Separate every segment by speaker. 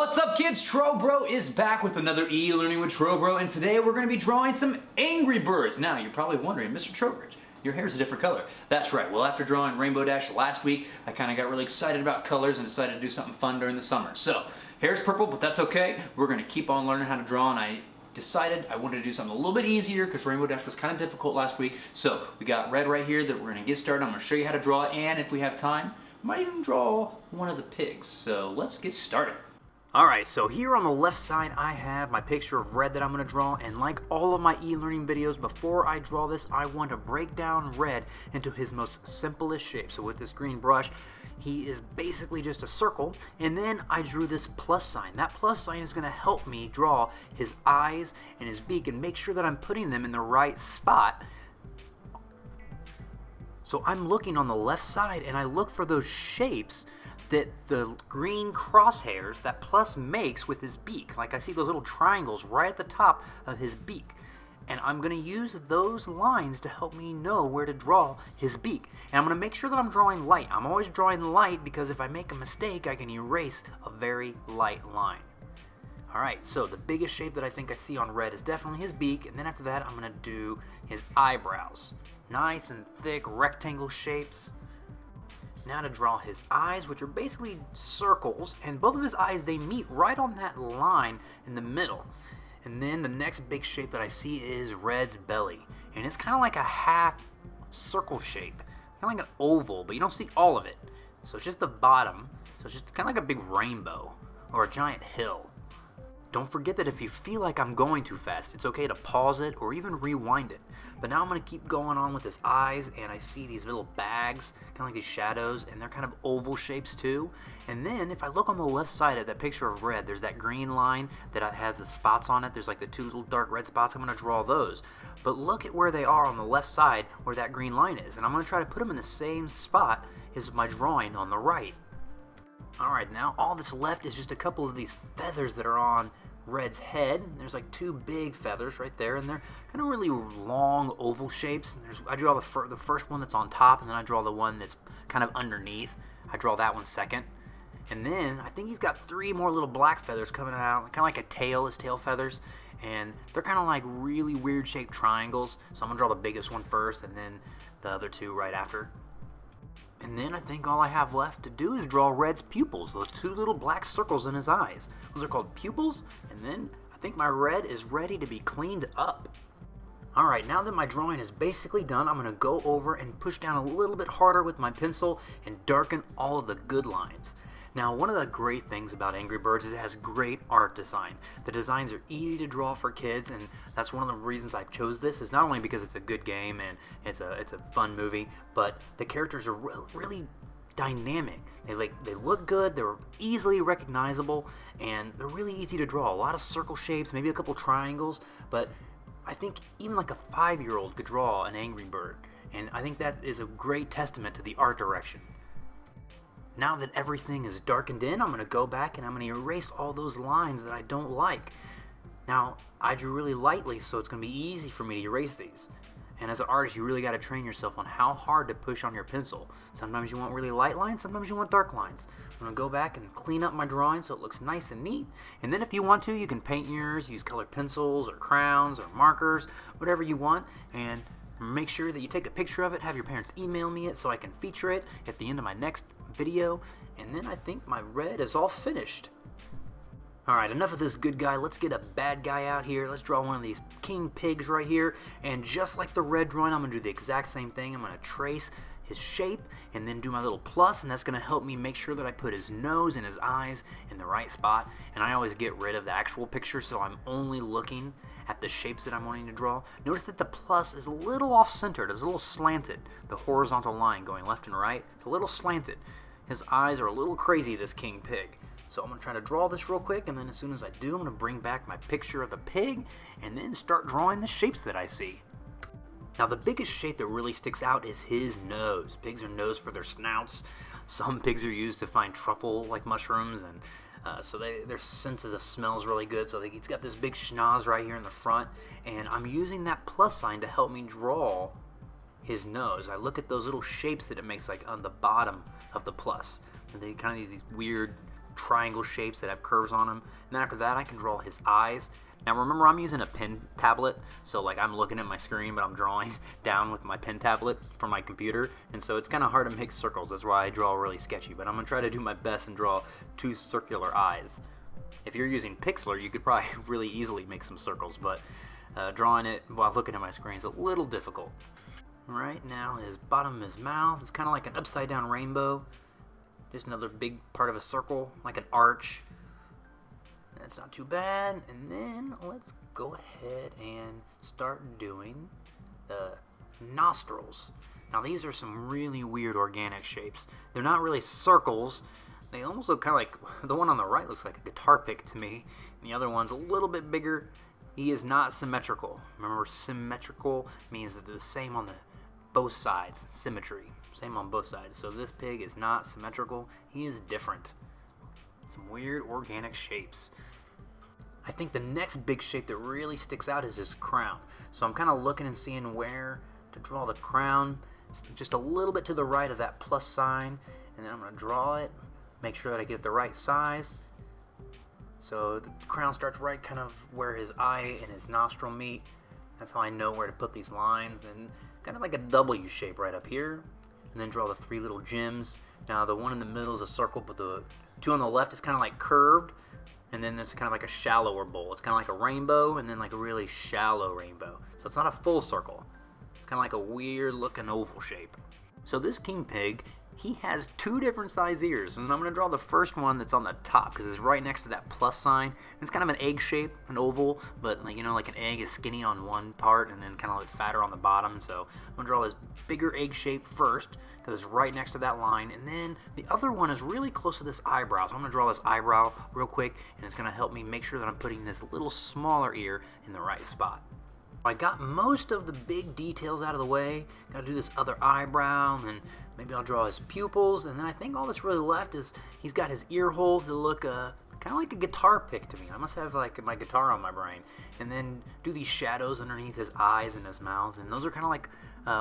Speaker 1: What's up kids, Trowbro is back with another e-learning with Trowbro, and today we're going to be drawing some Angry Birds. Now you're probably wondering, Mr. Trowbridge, your hair's a different color. That's right, well after drawing Rainbow Dash last week, I kind of got really excited about colors and decided to do something fun during the summer. So, hair's purple, but that's okay. We're going to keep on learning how to draw, and I decided I wanted to do something a little bit easier because Rainbow Dash was kind of difficult last week. So, we got red right here that we're going to get started. I'm going to show you how to draw, and if we have time, I might even draw one of the pigs. So, let's get started. Alright, so here on the left side I have my picture of Red that I'm going to draw, and like all of my e-learning videos, before I draw this I want to break down Red into his most simplest shape. So with this green brush, he is basically just a circle, and then I drew this plus sign. That plus sign is going to help me draw his eyes and his beak and make sure that I'm putting them in the right spot. So I'm looking on the left side and I look for those shapes that the green crosshairs that plus makes with his beak. Like I see those little triangles right at the top of his beak. And I'm going to use those lines to help me know where to draw his beak. And I'm going to make sure that I'm drawing light. I'm always drawing light because if I make a mistake, I can erase a very light line. Alright, so the biggest shape that I think I see on Red is definitely his beak, and then after that I'm going to do his eyebrows. Nice and thick rectangle shapes. Now to draw his eyes, which are basically circles, and both of his eyes, they meet right on that line in the middle. And then the next big shape that I see is Red's belly, and it's kind of like a half circle shape, kind of like an oval, but you don't see all of it. So it's just the bottom, so it's just kind of like a big rainbow or a giant hill. Don't forget that if you feel like I'm going too fast, it's okay to pause it or even rewind it. But now I'm going to keep going on with his eyes, and I see these little bags, kind of like these shadows, and they're kind of oval shapes too. And then if I look on the left side of that picture of Red, there's that green line that has the spots on it. There's like the two little dark red spots. I'm going to draw those. But look at where they are on the left side where that green line is. And I'm going to try to put them in the same spot as my drawing on the right. Alright, now all that's left is just a couple of these feathers that are on Red's head. There's like two big feathers right there, and they're kind of really long oval shapes. And I draw the first one that's on top, and then I draw the one that's kind of underneath. I draw that one second. And then I think he's got three more little black feathers coming out, kind of like a tail, his tail feathers. And they're kind of like really weird shaped triangles. So I'm going to draw the biggest one first, and then the other two right after. And then I think all I have left to do is draw Red's pupils, those two little black circles in his eyes. Those are called pupils, and then I think my Red is ready to be cleaned up. Alright, now that my drawing is basically done, I'm going to go over and push down a little bit harder with my pencil and darken all of the good lines. Now, one of the great things about Angry Birds is it has great art design. The designs are easy to draw for kids, and that's one of the reasons I chose this, is not only because it's a good game and it's a fun movie, but the characters are really dynamic. They look good, they're easily recognizable, and they're really easy to draw. A lot of circle shapes, maybe a couple triangles, but I think even like a 5-year-old could draw an Angry Bird, and I think that is a great testament to the art direction. Now that everything is darkened in, I'm going to go back and I'm going to erase all those lines that I don't like. Now, I drew really lightly, so it's going to be easy for me to erase these. And as an artist, you really got to train yourself on how hard to push on your pencil. Sometimes you want really light lines, sometimes you want dark lines. I'm going to go back and clean up my drawing so it looks nice and neat. And then if you want to, you can paint yours, use colored pencils or crowns or markers, whatever you want. And make sure that you take a picture of it, have your parents email me it so I can feature it at the end of my next video, and then I think my Red is all finished. Alright, enough of this good guy, let's get a bad guy out here. Let's draw one of these king pigs right here, and just like the Red drawing, I'm going to do the exact same thing. I'm going to trace his shape and then do my little plus, and that's going to help me make sure that I put his nose and his eyes in the right spot. And I always get rid of the actual picture, so I'm only looking at the shapes that I'm wanting to draw. Notice that the plus is a little off-centered, it's a little slanted. The horizontal line going left and right, it's a little slanted. His eyes are a little crazy, this king pig. So I'm going to try to draw this real quick, and then as soon as I do, I'm going to bring back my picture of the pig, and then start drawing the shapes that I see. Now the biggest shape that really sticks out is his nose. Pigs are known for their snouts. Some pigs are used to find truffle-like mushrooms, and so their senses of smell is really good. So he's got this big schnoz right here in the front, and I'm using that plus sign to help me draw his nose. I look at those little shapes that it makes like on the bottom of the plus. And they kind of these weird triangle shapes that have curves on them. And then after that, I can draw his eyes. Now remember, I'm using a pen tablet, so like I'm looking at my screen, but I'm drawing down with my pen tablet from my computer, and so it's kind of hard to make circles. That's why I draw really sketchy, but I'm going to try to do my best and draw 2 circular eyes. If you're using Pixlr, you could probably really easily make some circles, but drawing it while looking at my screen is a little difficult. Right now, his bottom of his mouth is kind of like an upside down rainbow. Just another big part of a circle, like an arch. That's not too bad. And then let's go ahead and start doing the nostrils. Now these are some really weird organic shapes. They're not really circles. They almost look kind of like, the one on the right looks like a guitar pick to me. And the other one's a little bit bigger. He is not symmetrical. Remember, symmetrical means that they're the same on both sides. Symmetry. Same on both sides. So this pig is not symmetrical. He is different. Some weird organic shapes. I think the next big shape that really sticks out is his crown. So I'm kind of looking and seeing where to draw the crown. It's just a little bit to the right of that plus sign. And then I'm going to draw it. Make sure that I get the right size. So the crown starts right kind of where his eye and his nostril meet. That's how I know where to put these lines. And kind of like a W shape right up here. And then draw the 3 little gems. Now the one in the middle is a circle, but the 2 on the left is kind of like curved. And then there's kind of like a shallower bowl. It's kind of like a rainbow and then like a really shallow rainbow. So it's not a full circle. It's kind of like a weird looking oval shape. So this king pig, he has 2 different size ears. And I'm going to draw the first one that's on the top because it's right next to that plus sign. It's kind of an egg shape, an oval, but like, you know, like an egg is skinny on one part and then kind of like fatter on the bottom. So I'm going to draw this bigger egg shape first because it's right next to that line. And then the other one is really close to this eyebrow. So I'm going to draw this eyebrow real quick, and it's going to help me make sure that I'm putting this little smaller ear in the right spot. I got most of the big details out of the way. Got to do this other eyebrow, and maybe I'll draw his pupils. And then I think all that's really left is he's got his ear holes that look kind of like a guitar pick to me. I must have like my guitar on my brain. And then do these shadows underneath his eyes and his mouth. And those are kind of like,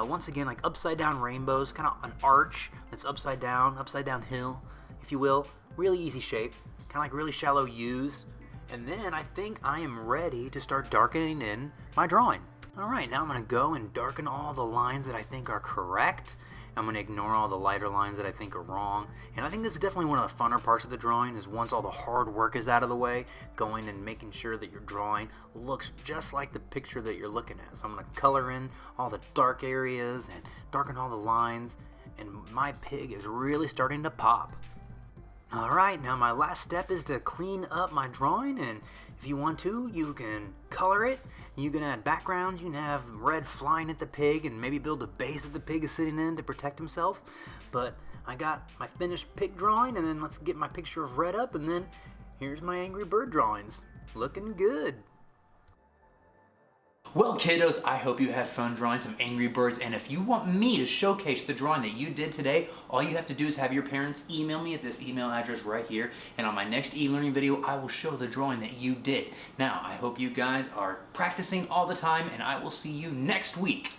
Speaker 1: once again, like upside down rainbows, kind of an arch that's upside down hill, if you will. Really easy shape, kind of like really shallow U's. And then I think I am ready to start darkening in my drawing. Alright, now I'm going to go and darken all the lines that I think are correct. I'm going to ignore all the lighter lines that I think are wrong. And I think this is definitely one of the funner parts of the drawing, is once all the hard work is out of the way, going and making sure that your drawing looks just like the picture that you're looking at. So I'm going to color in all the dark areas and darken all the lines, and my pig is really starting to pop. Alright, now my last step is to clean up my drawing, and if you want to, you can color it. You can add backgrounds, you can have red flying at the pig, and maybe build a base that the pig is sitting in to protect himself. But I got my finished pig drawing, and then let's get my picture of Red up, and then here's my Angry Bird drawings. Looking good. Well, kiddos, I hope you had fun drawing some Angry Birds, and if you want me to showcase the drawing that you did today, all you have to do is have your parents email me at this email address right here, and on my next e-learning video, I will show the drawing that you did. Now, I hope you guys are practicing all the time, and I will see you next week.